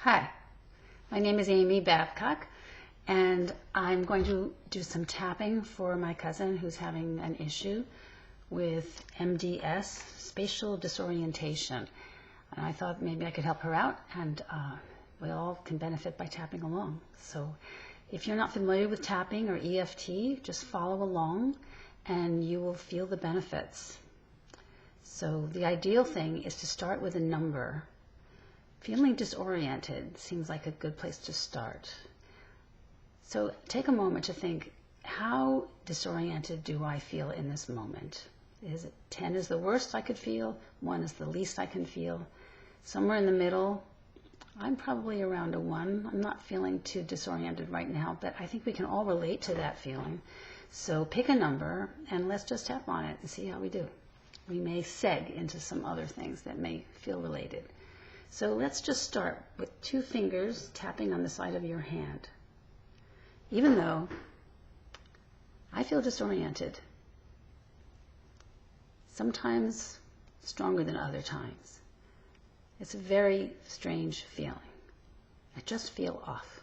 Hi, my name is Amy Babcock, and I'm going to do some tapping for my cousin who's having an issue with MDS, spatial disorientation. And I thought maybe I could help her out, and we all can benefit by tapping along. So if you're not familiar with tapping or EFT, just follow along and you will feel the benefits. So the ideal thing is to start with a number. Feeling disoriented seems like a good place to start. So take a moment to think, how disoriented do I feel in this moment? Is it 10 is the worst I could feel? 1 is the least I can feel? Somewhere in the middle? I'm probably around a 1. I'm not feeling too disoriented right now, but I think we can all relate to that feeling. So pick a number and let's just tap on it and see how we do. We may seg into some other things that may feel related. So let's just start with 2 fingers tapping on the side of your hand. Even though I feel disoriented, sometimes stronger than other times. It's a very strange feeling. I just feel off.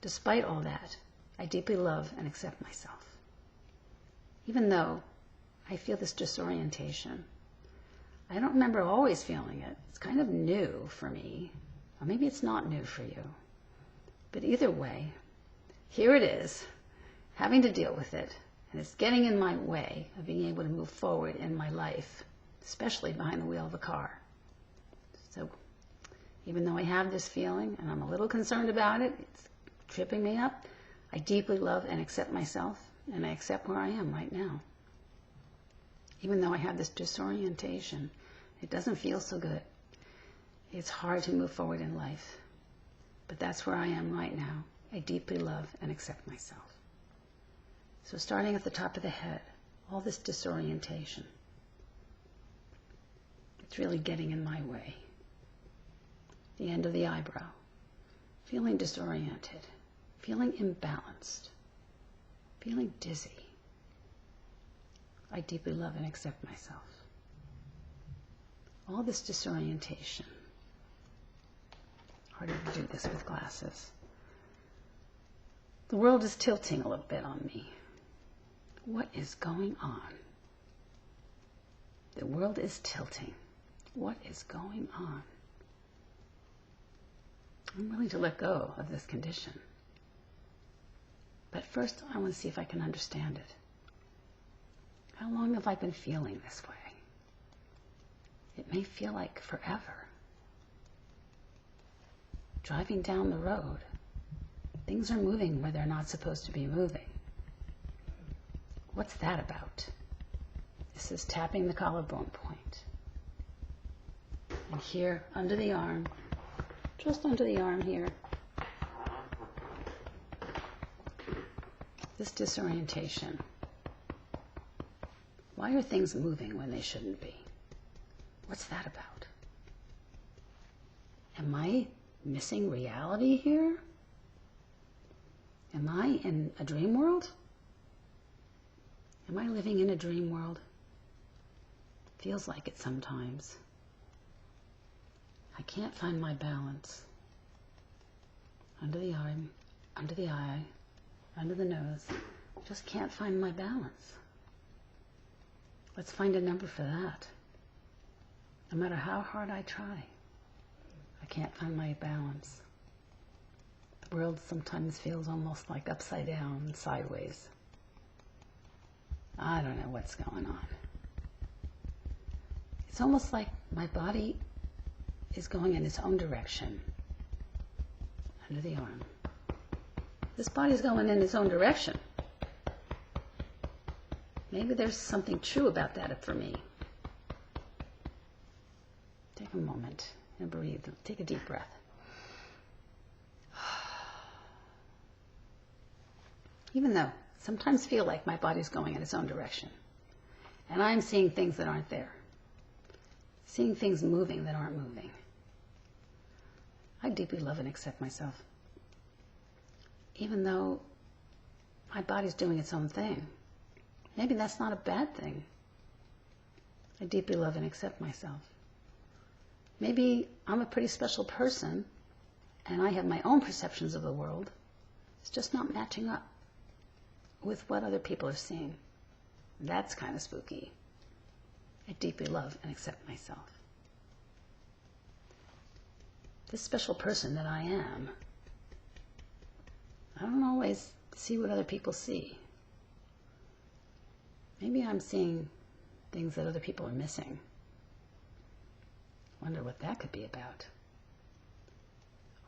Despite all that, I deeply love and accept myself. Even though I feel this disorientation, I don't remember always feeling it. It's kind of new for me, or maybe it's not new for you. But either way, here it is, having to deal with it, and it's getting in my way of being able to move forward in my life, especially behind the wheel of a car. So even though I have this feeling, and I'm a little concerned about it, it's tripping me up, I deeply love and accept myself, and I accept where I am right now. Even though I have this disorientation, it doesn't feel so good. It's hard to move forward in life. But that's where I am right now. I deeply love and accept myself. So starting at the top of the head, all this disorientation, it's really getting in my way. The end of the eyebrow, feeling disoriented, feeling imbalanced, feeling dizzy. I deeply love and accept myself. All this disorientation. Harder to do this with glasses. The world is tilting a little bit on me. What is going on? The world is tilting. What is going on? I'm willing to let go of this condition. But first, I want to see if I can understand it. How long have I been feeling this way? It may feel like forever. Driving down the road, things are moving where they're not supposed to be moving. What's that about? This is tapping the collarbone point. And here, under the arm, just under the arm here, this disorientation. Why are things moving when they shouldn't be? What's that about? Am I missing reality here? Am I in a dream world? Am I living in a dream world? Feels like it sometimes. I can't find my balance. Under the arm, under the eye, under the nose. Just can't find my balance. Let's find a number for that. No matter how hard I try, I can't find my balance. The world sometimes feels almost like upside down and sideways. I don't know what's going on. It's almost like my body is going in its own direction. Under the arm. This body's going in its own direction. Maybe there's something true about that for me. Take a moment and breathe. Take a deep breath. Even though sometimes feel like my body's going in its own direction, and I'm seeing things that aren't there, seeing things moving that aren't moving, I deeply love and accept myself. Even though my body's doing its own thing, maybe that's not a bad thing. I deeply love and accept myself. Maybe I'm a pretty special person and I have my own perceptions of the world. It's just not matching up with what other people are seeing. That's kind of spooky. I deeply love and accept myself. This special person that I am, I don't always see what other people see. Maybe I'm seeing things that other people are missing. Wonder what that could be about.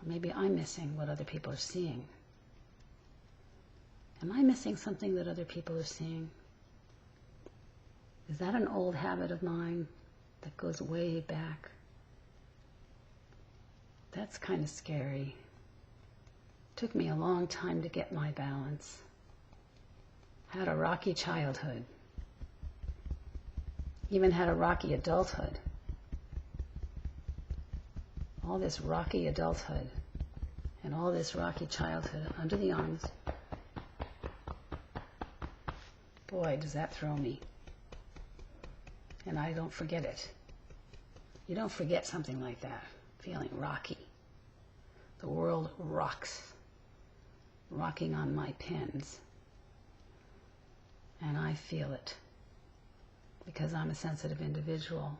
Or maybe I'm missing what other people are seeing. Am I missing something that other people are seeing? Is that an old habit of mine that goes way back? That's kind of scary. Took me a long time to get my balance. Had a rocky childhood. Even had a rocky adulthood. All this rocky adulthood and all this rocky childhood under the arms. Boy, does that throw me. And I don't forget it. You don't forget something like that, feeling rocky. The world rocks, rocking on my pins. And I feel it because I'm a sensitive individual.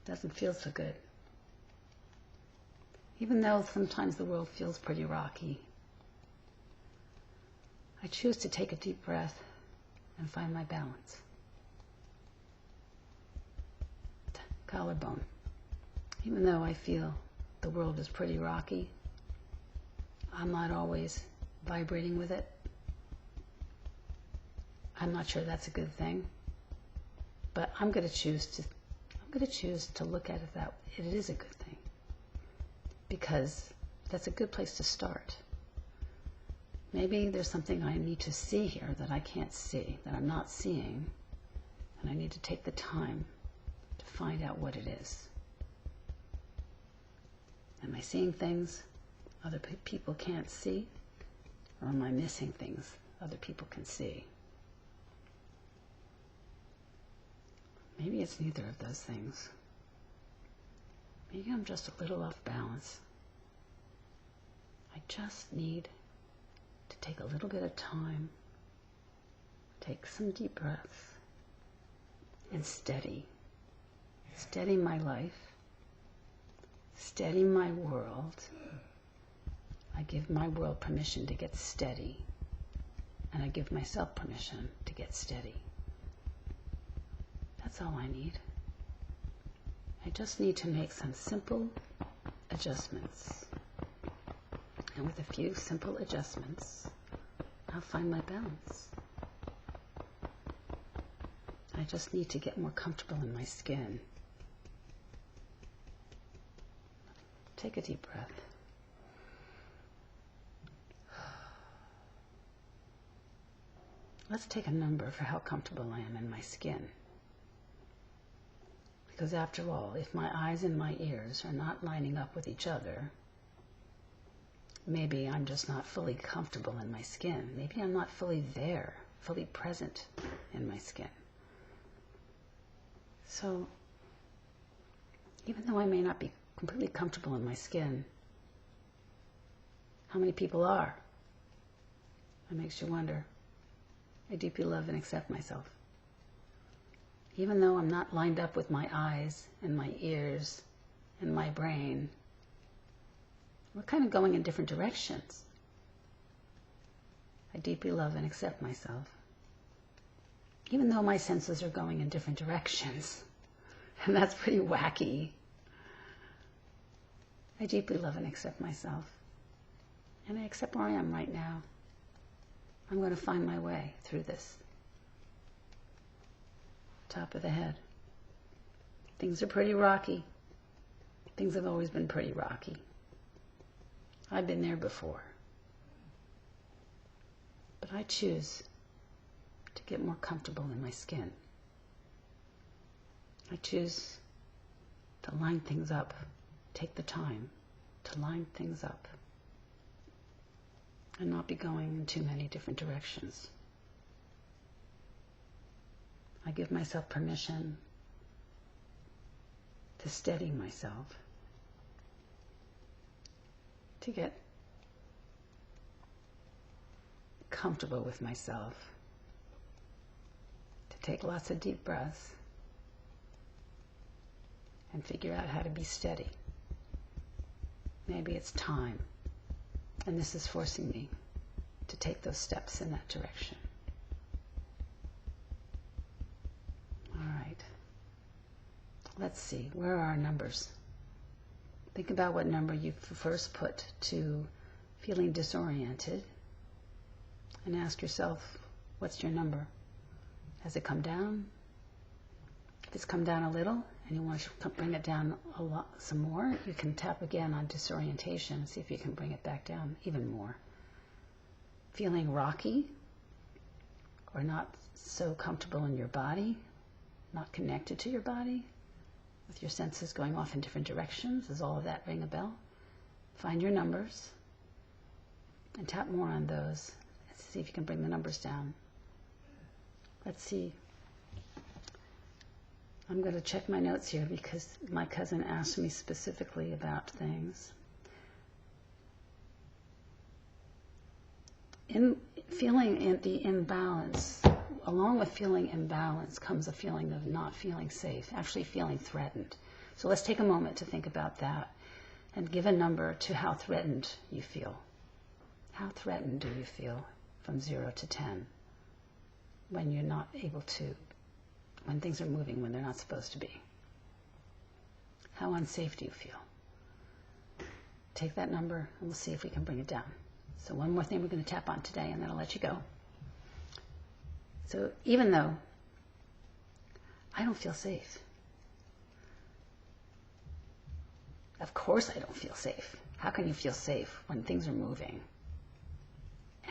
Doesn't feel so good. Even though sometimes the world feels pretty rocky, I choose to take a deep breath and find my balance. Collarbone. Even though I feel the world is pretty rocky, I'm not always vibrating with it. I'm not sure that's a good thing, but I'm going to choose to look at it that it is a good thing, because that's a good place to start. Maybe there's something I need to see here that I can't see, that I'm not seeing, and I need to take the time to find out what it is. Am I seeing things other people can't see, or am I missing things other people can see? Maybe it's neither of those things. Maybe I'm just a little off balance. I just need to take a little bit of time, take some deep breaths, and steady my life, steady my world. I give my world permission to get steady, and I give myself permission to get steady. That's all I need. I just need to make some simple adjustments. And with a few simple adjustments, I'll find my balance. I just need to get more comfortable in my skin. Take a deep breath. Let's take a number for how comfortable I am in my skin. Because after all, if my eyes and my ears are not lining up with each other, maybe I'm just not fully comfortable in my skin. Maybe I'm not fully there, fully present in my skin. So, even though I may not be completely comfortable in my skin, how many people are? It makes you wonder. I deeply love and accept myself. Even though I'm not lined up with my eyes and my ears and my brain, we're kind of going in different directions. I deeply love and accept myself. Even though my senses are going in different directions, and that's pretty wacky, I deeply love and accept myself. And I accept where I am right now. I'm going to find my way through this. Top of the head. Things are pretty rocky. Things have always been pretty rocky. I've been there before. But I choose to get more comfortable in my skin. I choose to line things up, take the time to line things up, and not be going in too many different directions. I give myself permission to steady myself, to get comfortable with myself, to take lots of deep breaths and figure out how to be steady. Maybe it's time, and this is forcing me to take those steps in that direction. All right. Let's see, where are our numbers? Think about what number you first put to feeling disoriented, and ask yourself, what's your number? Has it come down? If it's come down a little and you want to bring it down a lot, some more, you can tap again on disorientation and see if you can bring it back down even more. Feeling rocky or not so comfortable in your body, not connected to your body, with your senses going off in different directions, does all of that ring a bell? Find your numbers and tap more on those. Let's see if you can bring the numbers down. Let's see. I'm going to check my notes here because my cousin asked me specifically about things. In feeling the imbalance, along with feeling imbalance comes a feeling of not feeling safe, actually feeling threatened. So let's take a moment to think about that and give a number to how threatened you feel. How threatened do you feel from 0 to 10 when you're not able to, when things are moving when they're not supposed to be? How unsafe do you feel? Take that number and we'll see if we can bring it down. So one more thing we're going to tap on today and then I'll let you go. So even though I don't feel safe, of course I don't feel safe. How can you feel safe when things are moving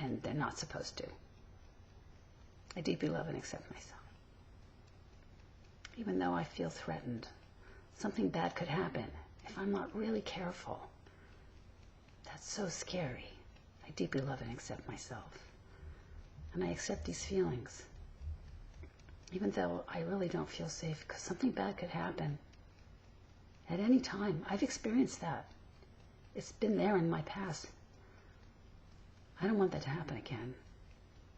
and they're not supposed to? I deeply love and accept myself. Even though I feel threatened, something bad could happen if I'm not really careful. That's so scary. I deeply love and accept myself. And I accept these feelings. Even though I really don't feel safe, because something bad could happen at any time. I've experienced that. It's been there in my past. I don't want that to happen again.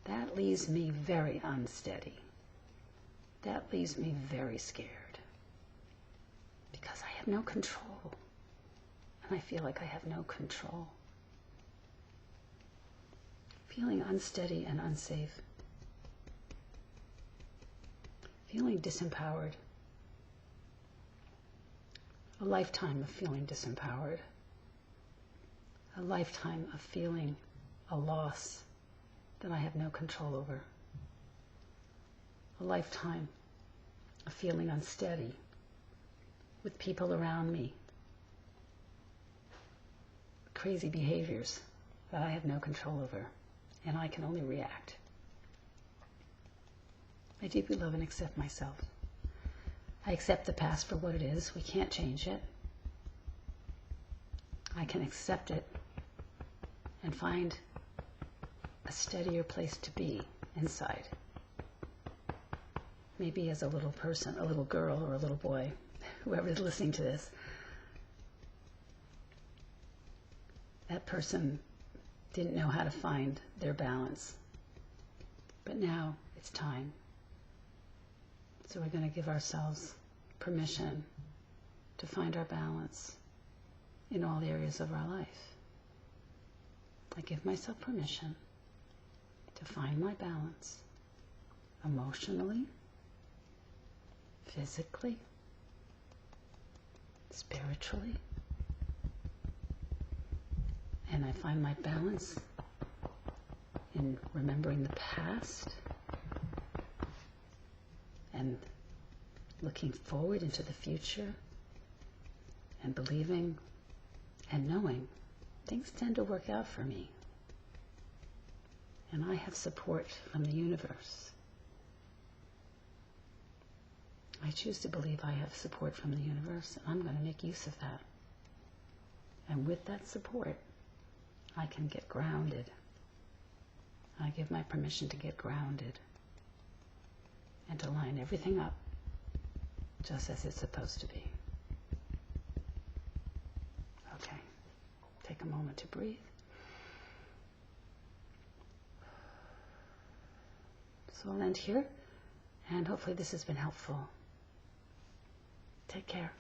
That leaves me very unsteady. That leaves me very scared. Because I have no control. And I feel like I have no control. Feeling unsteady and unsafe. Feeling disempowered. A lifetime of feeling disempowered. A lifetime of feeling a loss that I have no control over. A lifetime of feeling unsteady with people around me. Crazy behaviors that I have no control over, and I can only react. I deeply love and accept myself. I accept the past for what it is. We can't change it. I can accept it and find a steadier place to be inside. Maybe as a little person, a little girl or a little boy, whoever is listening to this, that person didn't know how to find their balance. But now it's time. So we're going to give ourselves permission to find our balance in all areas of our life. I give myself permission to find my balance emotionally, physically, spiritually, and I find my balance in remembering the past and looking forward into the future and believing and knowing things tend to work out for me. And I have support from the universe. I choose to believe I have support from the universe, and I'm going to make use of that. And with that support, I can get grounded. I give my permission to get grounded and to line everything up just as it's supposed to be. Okay, take take a moment to breathe. So I'll end here, and hopefully this has been helpful. Take care.